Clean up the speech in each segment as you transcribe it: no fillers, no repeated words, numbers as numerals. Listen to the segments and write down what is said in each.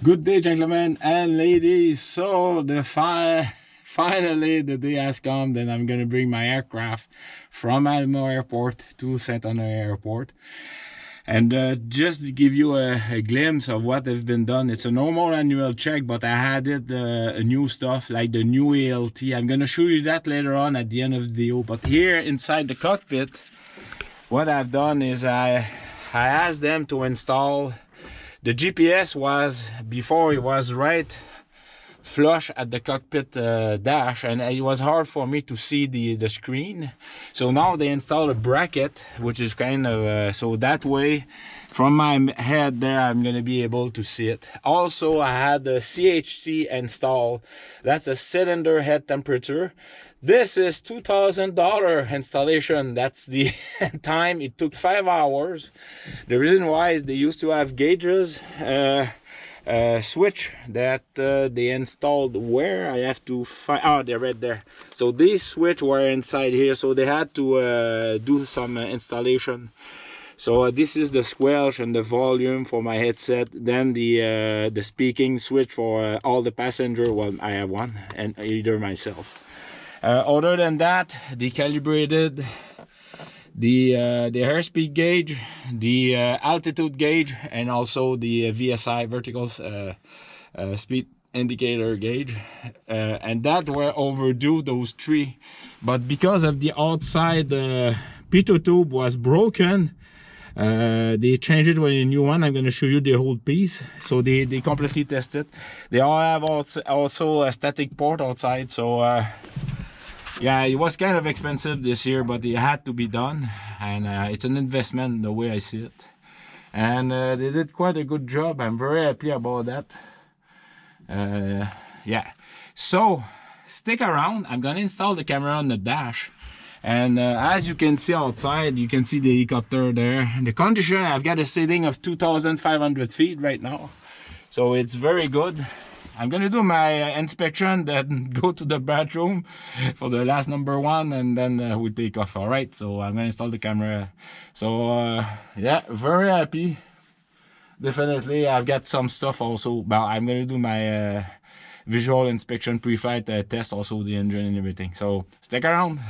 Good day, gentlemen and ladies. So finally the day has come. Then I'm gonna bring my aircraft from Malmo Airport to Saint Honore Airport, and just to give you a glimpse of what has been done. It's a normal annual check, but I added new stuff like the new ALT. I'm gonna show you that later on at the end of the video. But here inside the cockpit, what I've done is I asked them to install. The GPS was, before it was right flush at the cockpit dash, and it was hard for me to see the screen. So now they installed a bracket, which is kind of, so that way from my head there I'm going to be able to see it. Also, I had the CHC installed. That's a cylinder head temperature. This is $2,000 installation. That's the time. It took 5 hours. The reason why is they used to have gauges, switch that they installed where I have to find. Oh, they're right there. So these switch were inside here, so they had to do some installation. So this is the squelch and the volume for my headset. Then the speaking switch for all the passenger. Well, I have one, and either myself. Other than that, they calibrated the airspeed gauge, the altitude gauge, and also the VSI, vertical speed indicator gauge, and that were overdue, those three. But because of the outside pitot tube was broken, they changed it with a new one. I'm going to show you the whole piece. So they completely tested. They all have also a static port outside. So yeah, it was kind of expensive this year, but it had to be done, and it's an investment the way I see it. And they did quite a good job. I'm very happy about that. Yeah, so stick around. I'm gonna install the camera on the dash, and as you can see outside, you can see the helicopter there. The condition, I've got a setting of 2,500 feet right now, so it's very good. I'm gonna do my inspection, then go to the bathroom for the last number one, and then we'll take off. All right, so I'm gonna install the camera. So yeah, very happy. Definitely, I've got some stuff also, but I'm gonna do my visual inspection pre-flight test, also the engine and everything. So stick around.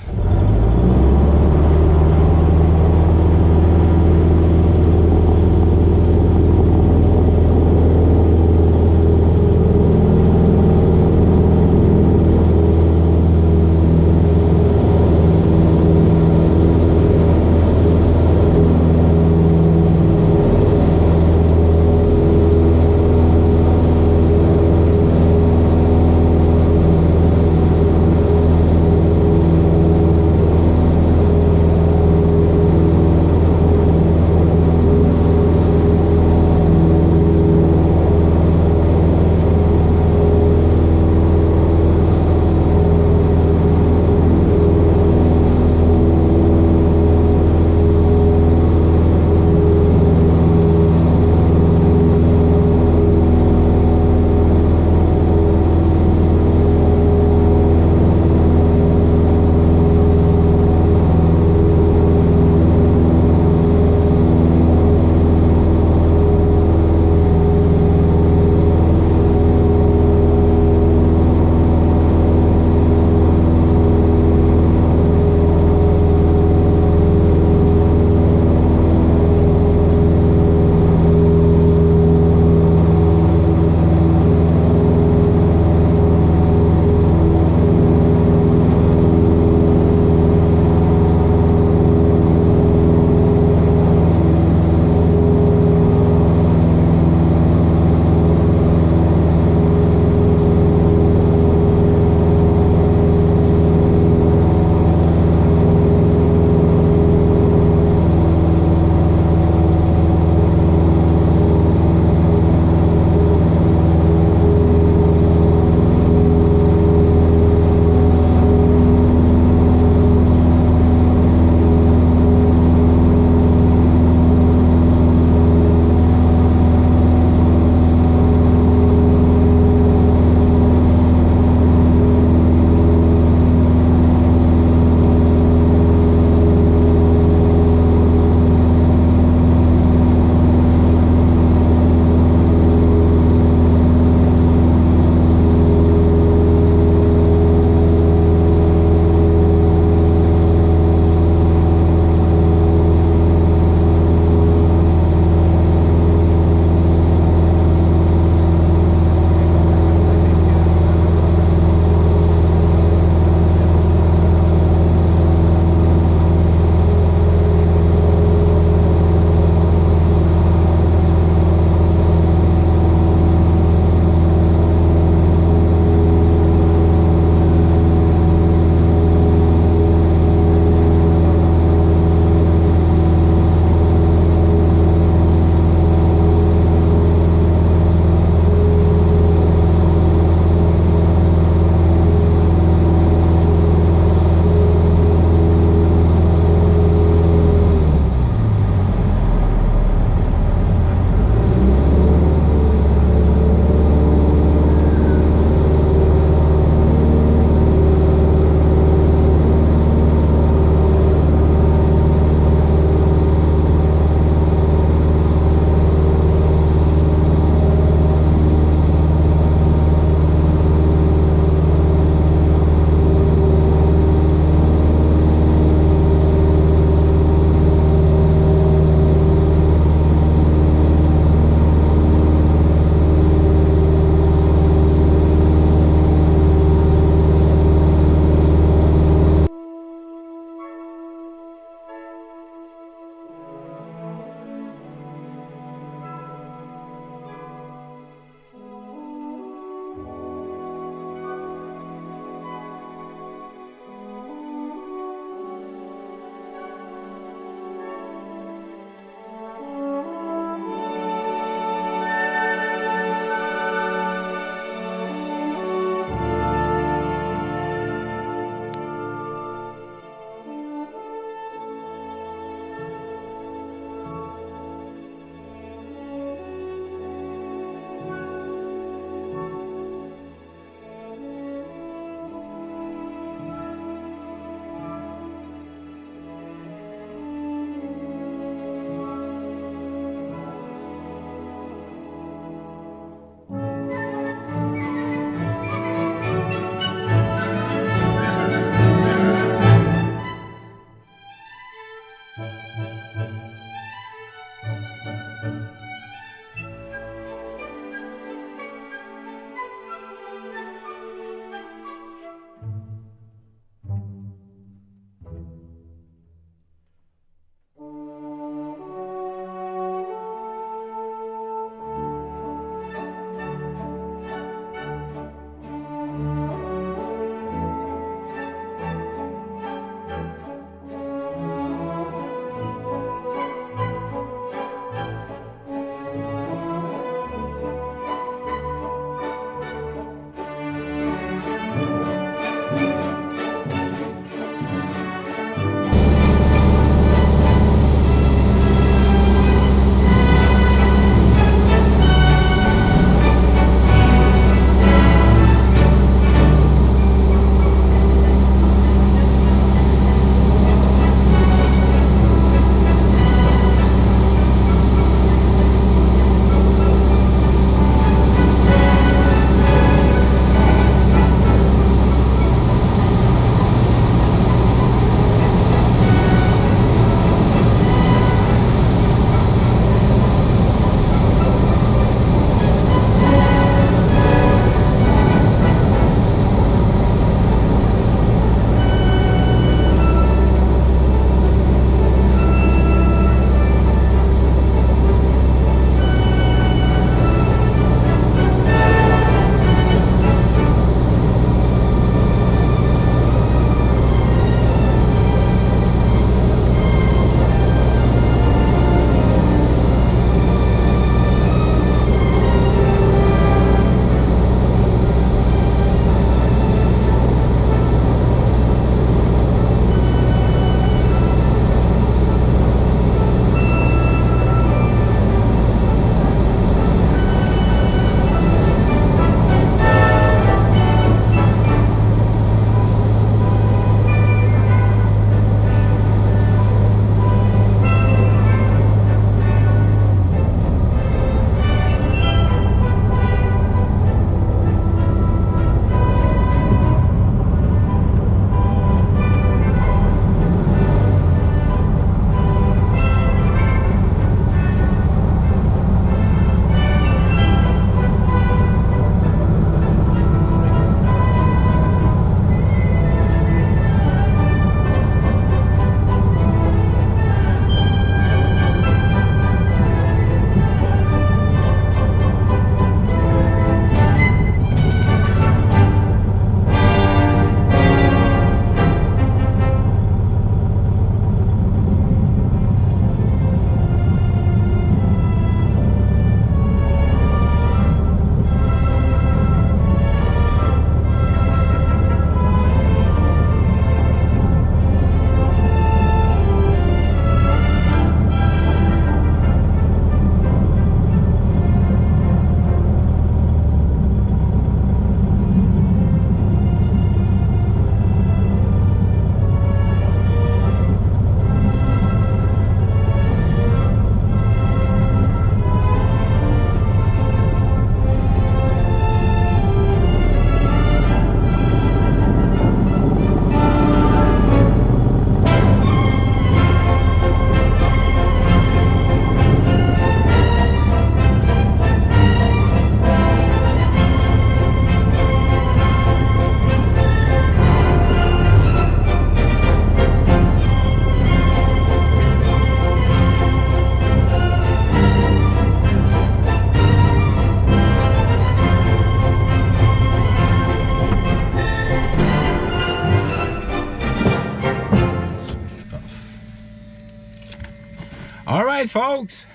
right, folks.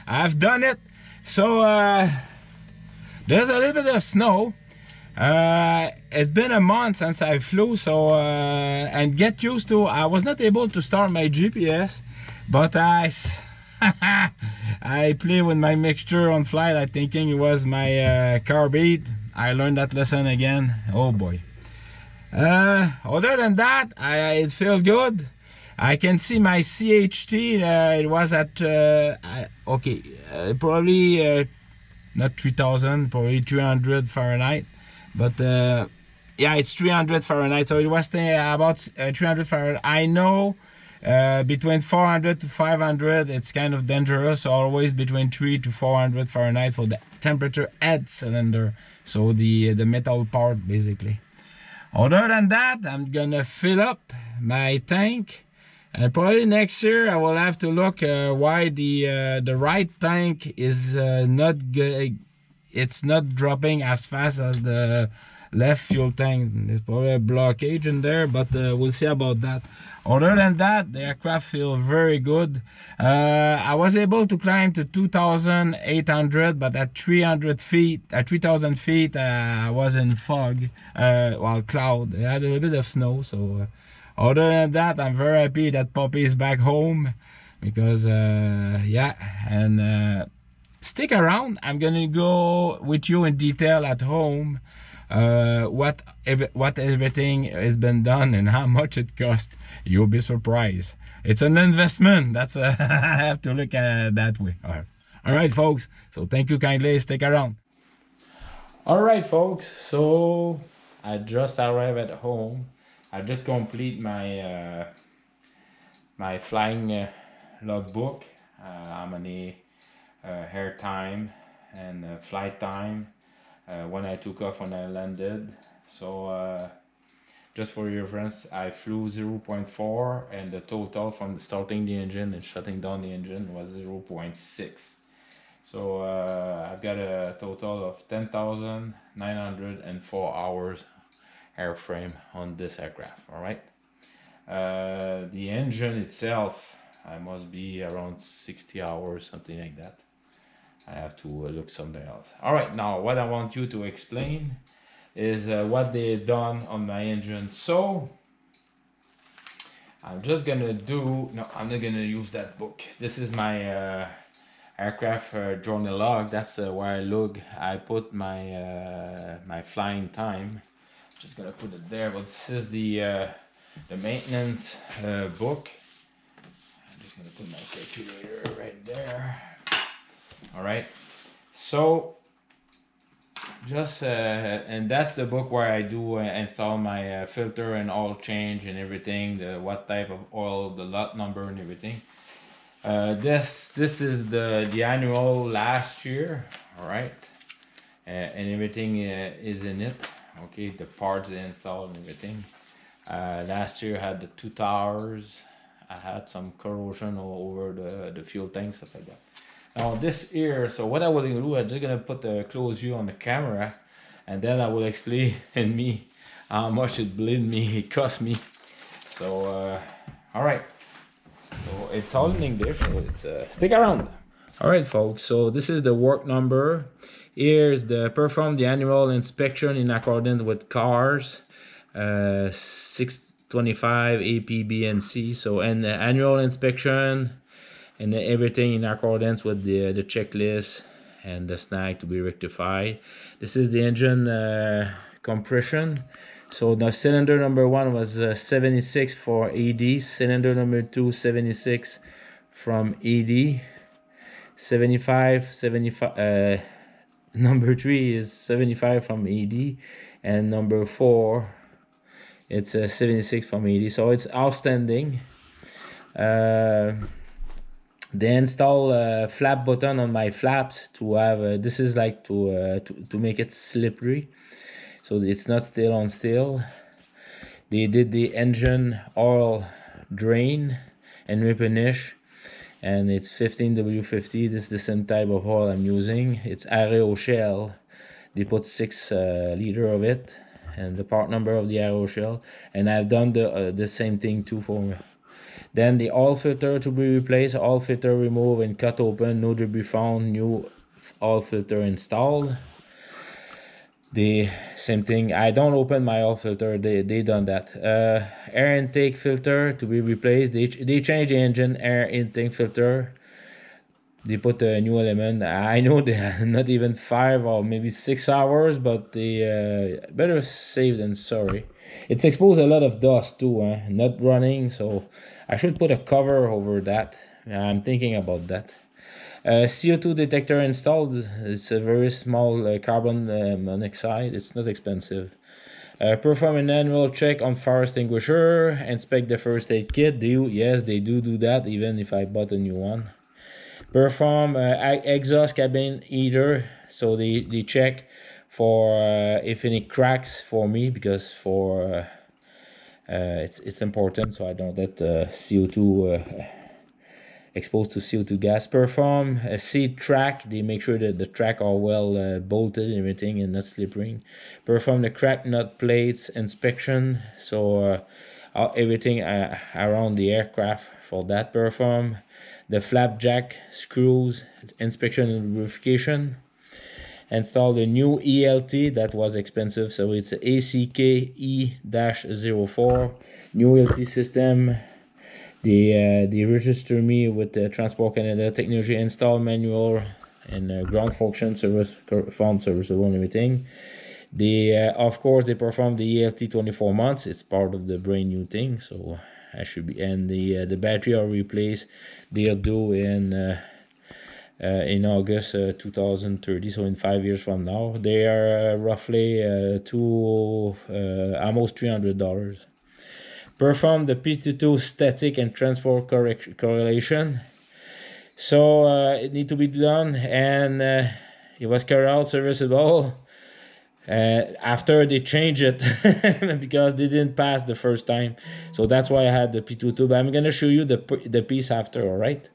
I've done it. So there's a little bit of snow. It's been a month since I flew, so and get used to, I was not able to start my GPS, but I play with my mixture on flight. I thinking it was my carb. I learned that lesson again. Oh boy. Other than that, it feels good. I can see my CHT. It was at probably not 3000, probably 300 Fahrenheit. But yeah, it's 300 Fahrenheit, so it was about 300 Fahrenheit. I know between 400 to 500 it's kind of dangerous, so always between 3 to 400 Fahrenheit for the temperature head cylinder, so the metal part basically. Other than that, I'm gonna fill up my tank, and probably next year I will have to look why the right tank is not good. It's not dropping as fast as the left fuel tank. There's probably a blockage in there, but we'll see about that. Other than that, the aircraft feels very good. I was able to climb to 2,800, but at 300 feet, at 3,000 feet, I was in fog, well, cloud. It had a little bit of snow, so other than that, I'm very happy that Poppy is back home, because yeah, and stick around. I'm gonna go with you in detail at home what everything has been done and how much it cost. You'll be surprised. It's an investment. That's I have to look at it that way. All right, folks, so thank you kindly. Stick around. All right, folks, so I just arrived at home. I just complete my my flying logbook. How many air time and flight time, when I took off, when I landed. So just for your reference, I flew 0.4, and the total from starting the engine and shutting down the engine was 0.6. So I've got a total of 10,904 hours airframe on this aircraft. All right. The engine itself, I must be around 60 hours, something like that. I have to look somewhere else. All right, now what I want you to explain is what they done on my engine. So I'm just gonna do, no, I'm not gonna use that book. This is my aircraft journal log. That's where I put my my flying time. I'm just gonna put it there, but this is the maintenance book. I'm just gonna put my calculator right there. All right, so just and that's the book where I do install my filter and oil change and everything, what type of oil, the lot number and everything. This is the annual last year. All right, and everything is in it. Okay, the parts they installed and everything. Last year I had the 2 towers. I had some corrosion over the fuel tank, stuff like that. Now this here, so what I will do, I'm just gonna put the close view on the camera, and then I will explain in me how much it cost me. So all right, so it's all in English, so it's stick around. All right, folks, so this is the work number. Here's the perform the annual inspection in accordance with CARS 625 APB and C. So, and the annual inspection and everything in accordance with the checklist and the snag to be rectified. This is the engine compression. So the cylinder number 1 was 76 for ED, cylinder number 2 76 from ED, 75 number 3 is 75 from ED, and number 4 it's 76 from ED. So it's outstanding. They install a flap button on my flaps to have this is like to make it slippery, so it's not still on steel. They did the engine oil drain and replenish, and it's 15W50. This is the same type of oil I'm using. It's aeroshell. They put 6 liter of it, and the part number of the aeroshell. And I've done the same thing too for Then the oil filter to be replaced, oil filter removed and cut open, no debris found, new oil filter installed. The same thing, I don't open my oil filter, they done that. Air intake filter to be replaced, they changed the engine air intake filter. They put a new element. I know they are not even 5 or maybe 6 hours, but they better safe than sorry. It's exposed a lot of dust too, not running, so I should put a cover over that. I'm thinking about that. CO2 detector installed. It's a very small carbon monoxide. It's not expensive. Perform an annual check on fire extinguisher. Inspect the first aid kit. Yes, they do that, even if I bought a new one. Perform exhaust cabin heater, so they check for if any cracks for me, because for it's important, so I don't let CO2 exposed to CO2 gas. Perform a seat track. They make sure that the track are well bolted and everything and not slippery. Perform the crack nut plates inspection, so everything around the aircraft for that. Perform the flapjack screws inspection and lubrication. Install the new ELT, that was expensive, so it's a ACK E-04 new ELT system. They register me with the Transport Canada Technology install manual and ground function service, found serviceable and everything. They of course they perform the ELT 24 months. It's part of the brand new thing, so I should be. And the battery are replaced. They are due in August 2030, so in 5 years from now. They are roughly almost $300. Perform the P22 static and transport correlation. So it need to be done, and it was carried out serviceable after they changed it because they didn't pass the first time. So that's why I had the P22, but I'm gonna show you the piece after, all right?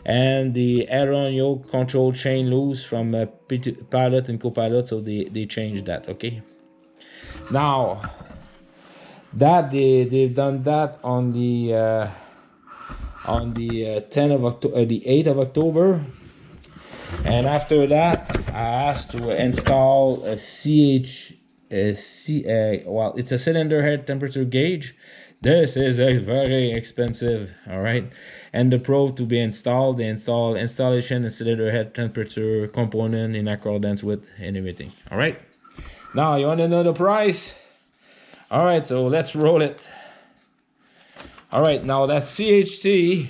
And the aileron yoke control chain loose from pilot and co-pilot, so they changed that. Okay, now that they've done that on the 10th of October, the 8th of October, and after that I asked to install a well, it's a cylinder head temperature gauge. This is a very expensive, all right, and the probe to be installed. The installation and cylinder head temperature component in accordance with and everything. All right, now you want to know the price? All right, so let's roll it. All right, now that CHT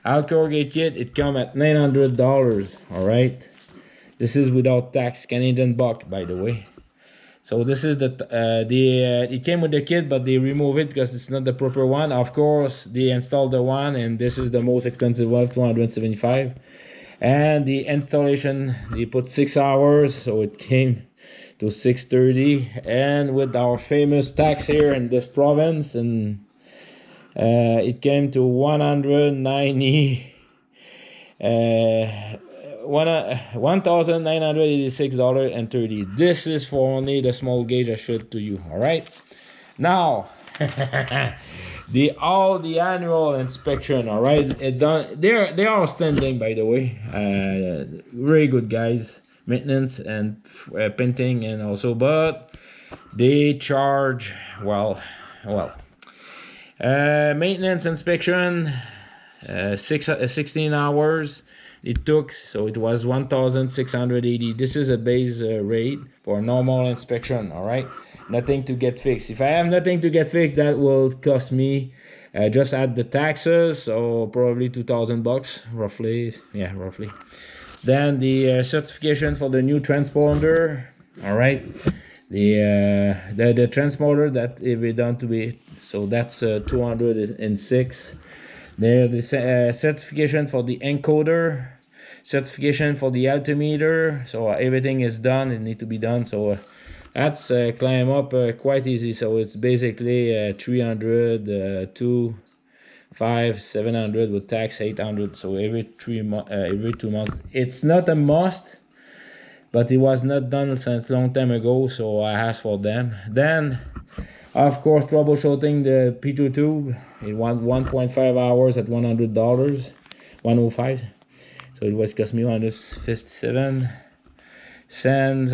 alcohol gate kit, it come at $900. All right, this is without tax, Canadian buck, by the way. So this is it came with the kit, but they remove it because it's not the proper one. Of course, they installed the one, and this is the most expensive one, $275. And the installation, they put 6 hours, so it came to $630. And with our famous tax here in this province, and it came to $1,986.30. This is for only the small gauge I showed to you. All right, now all the annual inspection. All right, it done. They are standing, by the way. Very good guys, maintenance and painting, and also, but they charge well. Maintenance inspection, 16 hours it took, so it was $1,680. This is a base rate for normal inspection. All right, nothing to get fixed. If I have nothing to get fixed, that will cost me just add the taxes, so probably $2,000 roughly. Yeah, roughly. Then the certification for the new transponder. All right, the transponder that it be done to be, so that's 206. There, the certification for the encoder, certification for the altimeter. So everything is done. It need to be done. So that's climb up quite easy. So it's basically 300, 2, 5, 700 with tax, 800. So every 2 months. It's not a must, but it was not done since long time ago. So I asked for them. Then, of course, troubleshooting the P2 tube. It won 1.5 hours at $100, 105. So it was cost me 157 cents.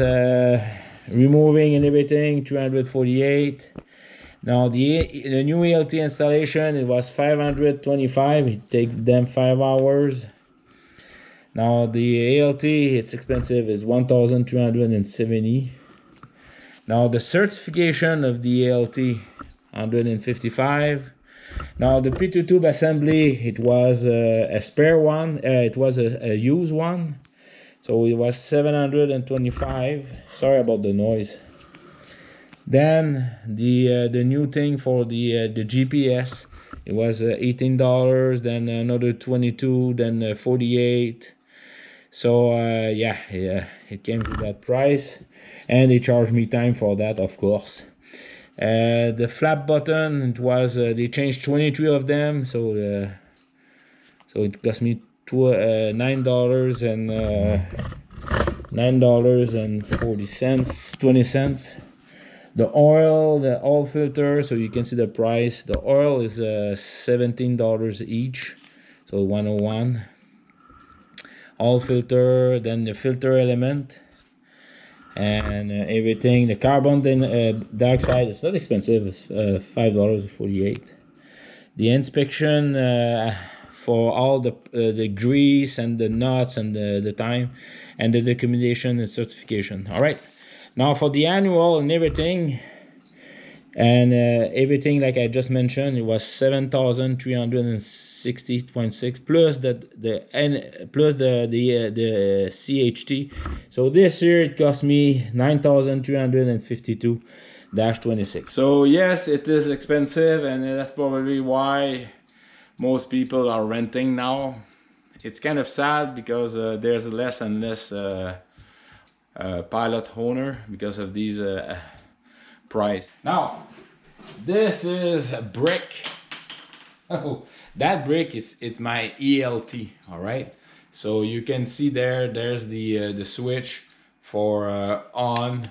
Removing and everything, 348. Now the new ELT installation, it was 525. It take them 5 hours. Now the ALT, it's expensive, is 1,370. Now the certification of the ALT, 155. Now the P2 tube assembly, it was a spare one. It was a used one, so it was 725. Sorry about the noise. Then the new thing for the GPS, it was $18. Then another 22. Then 48. So yeah, it came to that price, and they charged me time for that, of course. The flap button, it was they changed 23 of them, so it cost me $9 and $9.40, 20 cents. The oil filter, so you can see the price. The oil is $17 each, so 101. Oil filter, then the filter element, and everything. The carbon dioxide, it's not expensive, it's $5.48. The inspection for all the grease and the nuts and the time, and the documentation and certification. All right, now for the annual and everything, and everything like I just mentioned, it was 7,360.6 plus the CHT. So this year it cost me 9,352.26. So yes, it is expensive, and that's probably why most people are renting now. It's kind of sad because there's less and less pilot owner because of these price. Now this is a brick. Oh, that brick it's my ELT. All right, so you can see there's the switch for on,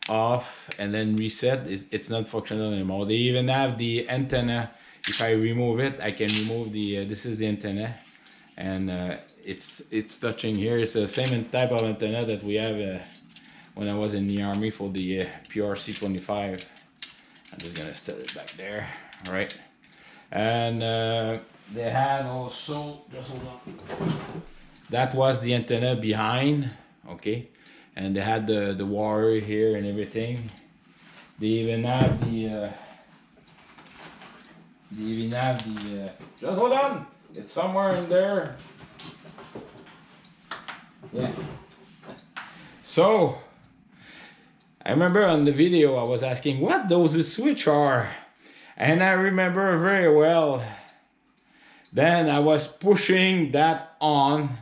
off, and then reset. It's not functional anymore. They even have the antenna. If I remove it, I can remove the this is the antenna, and it's touching here. It's the same type of antenna that we have when I was in the army for the PRC 25. I'm just gonna set it back there. All right, and they had also, just hold on, that was the antenna behind, okay, and they had the wire here and everything. They even have the just hold on, it's somewhere in there. Yeah, so I remember on the video I was asking what those switch are, and I remember very well. Then I was pushing that on,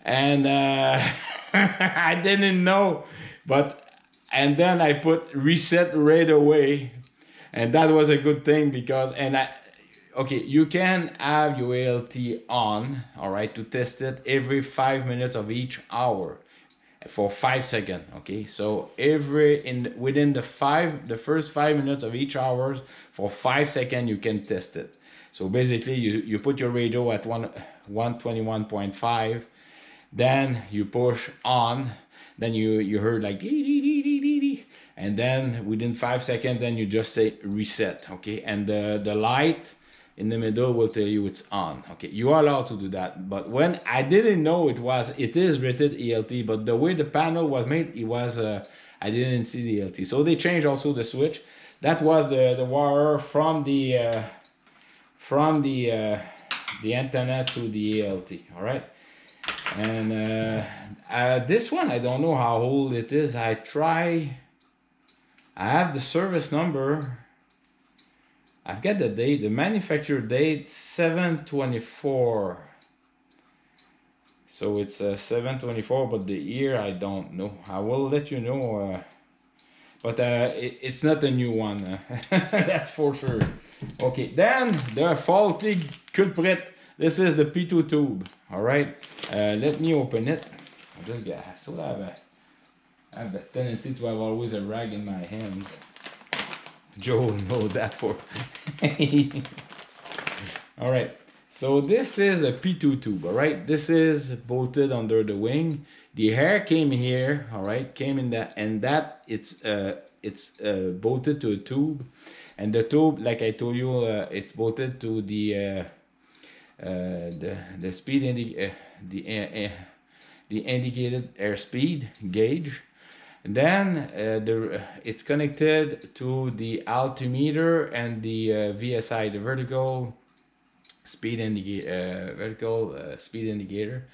and I didn't know, and then I put reset right away, and that was a good thing because okay, you can have your ALT on, all right, to test it every 5 minutes of each hour. For 5 seconds, okay, so within the first 5 minutes of each hour, for 5 seconds you can test it. So basically you put your radio at 121.5, then you push on, then you heard like dee, dee, dee, dee, dee, dee, and then within 5 seconds then you just say reset, okay, and the light in the middle will tell you it's on. Okay, you are allowed to do that. But when I didn't know it is rated ELT, but the way the panel was made, it was I didn't see the ELT. So they changed also the switch. That was the wire from the antenna to the ALT. All right, and this one I don't know how old it is. I have the service number. I've got the date, the manufacturer date, 7/24. So it's 7/24, but the year I don't know. I will let you know. But it's not a new one. That's for sure. Okay, then the faulty culprit. This is the P2 tube. All right. Let me open it. I still have the tendency to have always a rag in my hands. Joe know that for All right. So this is a P2 tube. All right. This is bolted under the wing. The air came here. All right. Came in that, and that it's bolted to a tube, and the tube, like I told you, it's bolted to the speed the indicated airspeed gauge. And then it's connected to the altimeter and the VSI, the vertical speed indicator.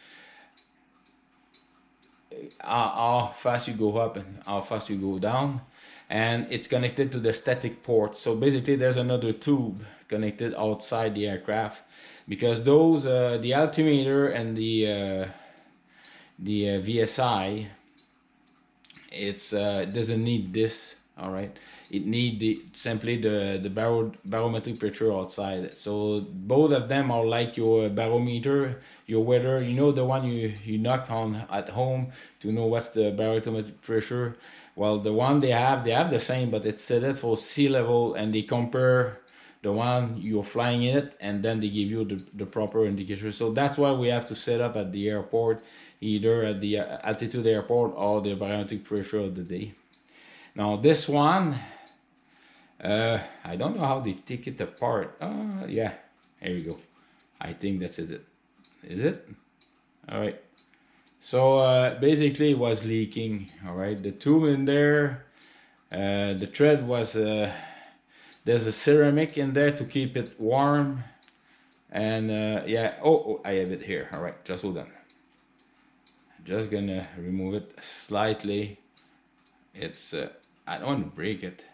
How fast you go up and how fast you go down, and it's connected to the static port. So basically there's another tube connected outside the aircraft, because those the altimeter and the VSI, it's doesn't need this. All right, it need simply the barometric pressure outside. So both of them are like your barometer, your weather, you know, the one you knock on at home to know what's the barometric pressure. Well, the one they have the same, but it's set for sea level, and they compare the one you're flying in it, and then they give you the proper indicator. So that's why we have to set up at the airport, either at the altitude airport or the barometric pressure of the day. Now this one, I don't know how they take it apart. Yeah, here we go. I think that's it. Is it? All right. So basically it was leaking. All right, the tube in there, the thread was there's a ceramic in there to keep it warm, and yeah. Oh, I have it here. All right, just hold on. Just gonna remove it slightly. It's I don't want to break it.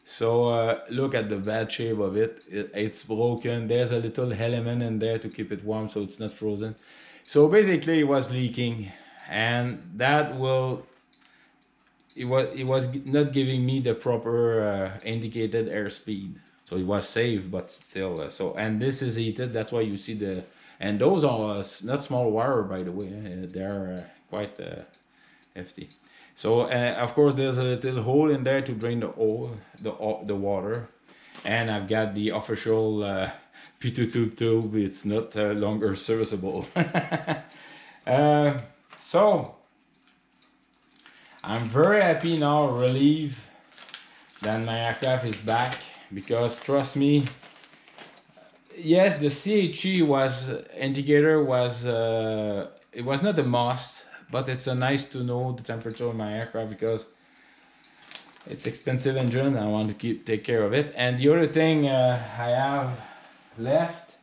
So look at the bad shape of it. It's broken. There's a little element in there to keep it warm so it's not frozen. So basically it was leaking, and that will it was not giving me the proper indicated airspeed. So it was safe, but still. So, and this is heated. That's why you see the, and those are not small wire, by the way. They are quite hefty. So of course there's a little hole in there to drain the water, and I've got the official P2 tube. It's not longer serviceable. So I'm very happy now, relieved that my aircraft is back, because trust me, yes, the CHE indicator was it was not a must, but it's a nice to know the temperature of my aircraft, because it's expensive engine. I want to take care of it. And the other thing I have left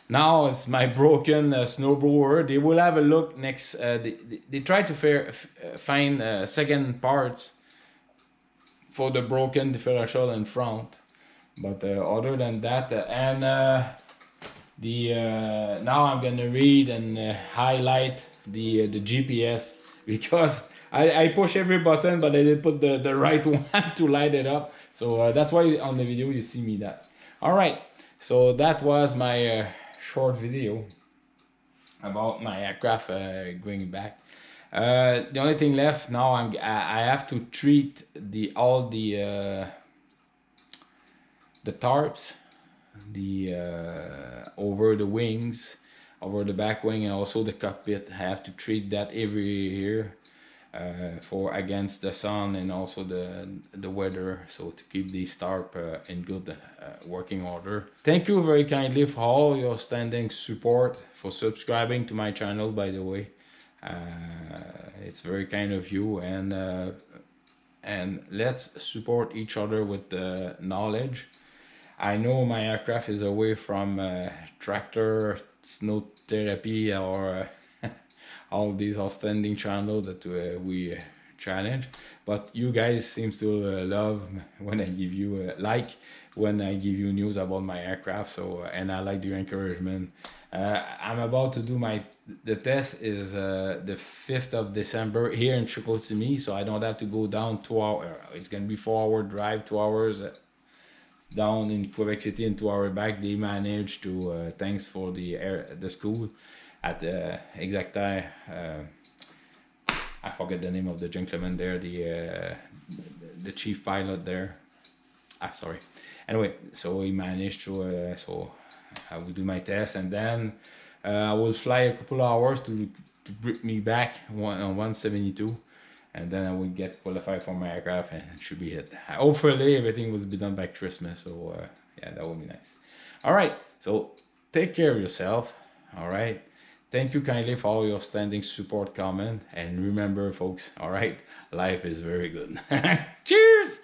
now is my broken snowblower. They will have a look next. They try to find second parts for the broken differential in front, but other than that, now I'm gonna read and highlight the GPS, because I push every button, but I didn't put the right one to light it up. So that's why on the video you see me that. All right, so that was my short video about my aircraft going back. The only thing left now, I have to treat all the tarps, over the wings, over the back wing, and also the cockpit. I have to treat that every year for against the sun and also the weather, so to keep the tarp in good working order. Thank you very kindly for all your standing support, for subscribing to my channel, by the way. It's very kind of you, and let's support each other with knowledge. I know my aircraft is away from tractor, snow therapy, or all these outstanding channels that we challenge, but you guys seems to love when I give you when I give you news about my aircraft. So, and I like your encouragement. I'm about to do the test is the 5th of December here in Chicoutimi, so I don't have to go down 2 hours. It's gonna be 4-hour drive, 2 hours down in Quebec City and 2 hours back. They managed to thanks for the school at Exacta. I forget the name of the gentleman there, the chief pilot there. Sorry. Anyway, so he managed to so I will do my test, and then I will fly a couple of hours to bring me back on 172, and then I will get qualified for my aircraft, and it should be it. Hopefully everything will be done by Christmas, so yeah, that would be nice. All right, so take care of yourself. All right, thank you kindly for all your standing support, comment, and remember folks, all right, life is very good. Cheers.